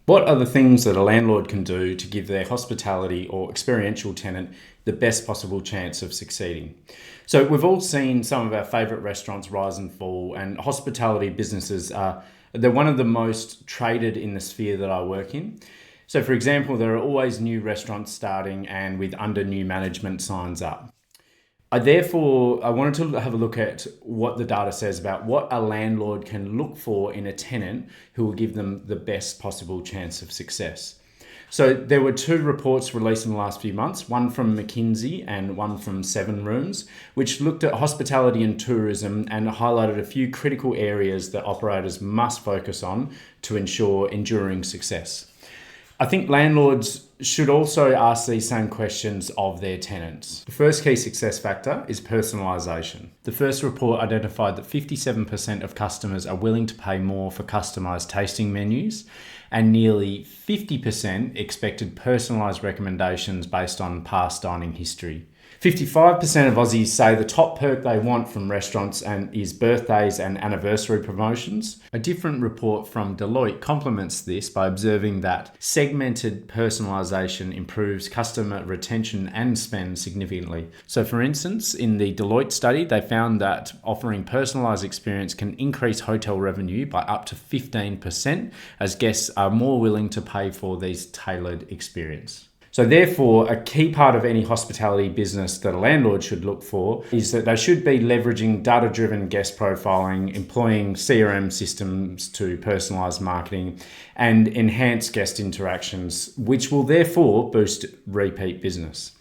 What are the things that a landlord can do to give their hospitality or experiential tenant the best possible chance of succeeding? So we've all seen some of our favourite restaurants rise and fall, and hospitality businesses they're one of the most traded in the sphere that I work in. So for example, there are always new restaurants starting and with under new management signs up. I wanted to have a look at what the data says about what a landlord can look for in a tenant who will give them the best possible chance of success. So there were two reports released in the last few months, one from McKinsey and one from Seven Rooms, which looked at hospitality and tourism and highlighted a few critical areas that operators must focus on to ensure enduring success. I think landlords should also ask these same questions of their tenants. The first key success factor is personalisation. The first report identified that 57% of customers are willing to pay more for customised tasting menus, and nearly 50% expected personalised recommendations based on past dining history. 55% of Aussies say the top perk they want from restaurants is birthdays and anniversary promotions. A different report from Deloitte complements this by observing that segmented personalisation improves customer retention and spend significantly. So for instance, in the Deloitte study, they found that offering personalised experience can increase hotel revenue by up to 15% as guests are more willing to pay for these tailored experience. So therefore, a key part of any hospitality business that a landlord should look for is that they should be leveraging data-driven guest profiling, employing CRM systems to personalise marketing, and enhance guest interactions, which will therefore boost repeat business.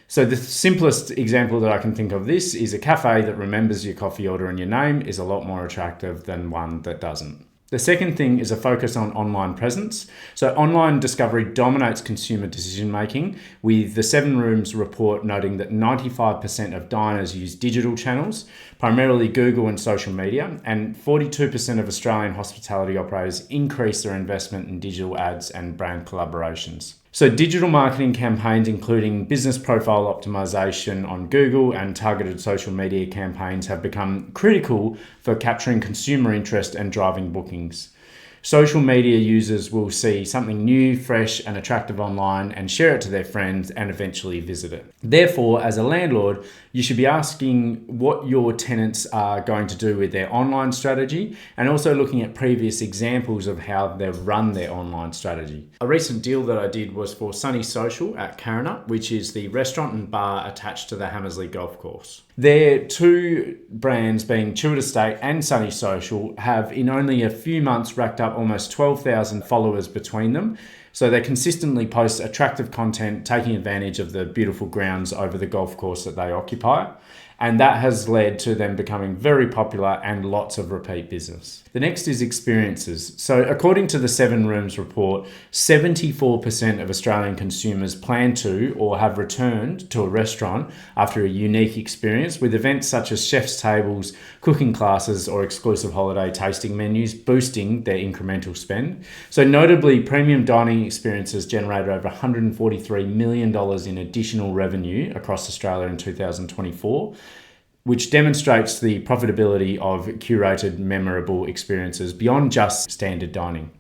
So the simplest example that I can think of this is a cafe that remembers your coffee order and your name is a lot more attractive than one that doesn't. The second thing is a focus on online presence. So online discovery dominates consumer decision making, with the Seven Rooms report noting that 95% of diners use digital channels, primarily Google and social media, and 42% of Australian hospitality operators increase their investment in digital ads and brand collaborations. So digital marketing campaigns, including business profile optimization on Google and targeted social media campaigns, have become critical for capturing consumer interest and driving bookings. Social media users will see something new, fresh, and attractive online and share it to their friends and eventually visit it. Therefore, as a landlord, you should be asking what your tenants are going to do with their online strategy and also looking at previous examples of how they've run their online strategy. A recent deal that I did was for Sunny Social at Karrinyup, which is the restaurant and bar attached to the Hammersley Golf Course. Their two brands, being Chewett Estate and Sunny Social, have in only a few months racked up almost 12,000 followers between them. So they consistently post attractive content, taking advantage of the beautiful grounds over the golf course that they occupy. And that has led to them becoming very popular and lots of repeat business. The next is experiences. So according to the Seven Rooms report, 74% of Australian consumers plan to or have returned to a restaurant after a unique experience, with events such as chef's tables, cooking classes, or exclusive holiday tasting menus boosting their incremental spend. So notably, premium dining experiences generated over $143 million in additional revenue across Australia in 2024. Which demonstrates the profitability of curated, memorable experiences beyond just standard dining.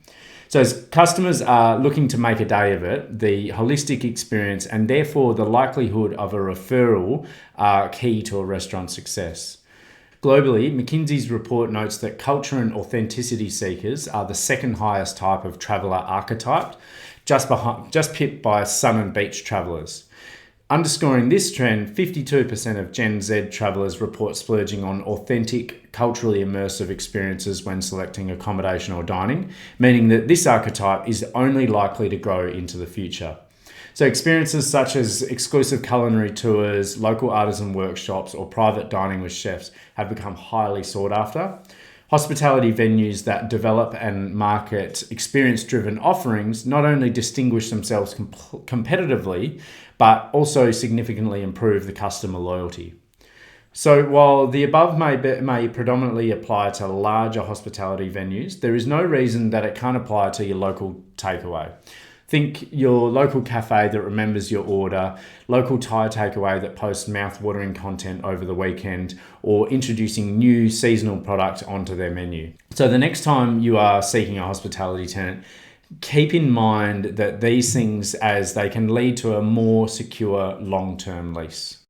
So as customers are looking to make a day of it, the holistic experience and therefore the likelihood of a referral are key to a restaurant's success. Globally, McKinsey's report notes that culture and authenticity seekers are the second highest type of traveller archetype, just pipped by sun and beach travellers. Underscoring this trend, 52% of Gen Z travellers report splurging on authentic, culturally immersive experiences when selecting accommodation or dining, meaning that this archetype is only likely to grow into the future. So experiences such as exclusive culinary tours, local artisan workshops, or private dining with chefs have become highly sought after. Hospitality venues that develop and market experience-driven offerings not only distinguish themselves competitively, but also significantly improve the customer loyalty. So while the above may predominantly apply to larger hospitality venues, there is no reason that it can't apply to your local takeaway. Think your local cafe that remembers your order, local Thai takeaway that posts mouth-watering content over the weekend, or introducing new seasonal product onto their menu. So the next time you are seeking a hospitality tenant, Keep in mind that these things, as they can lead to a more secure long-term lease.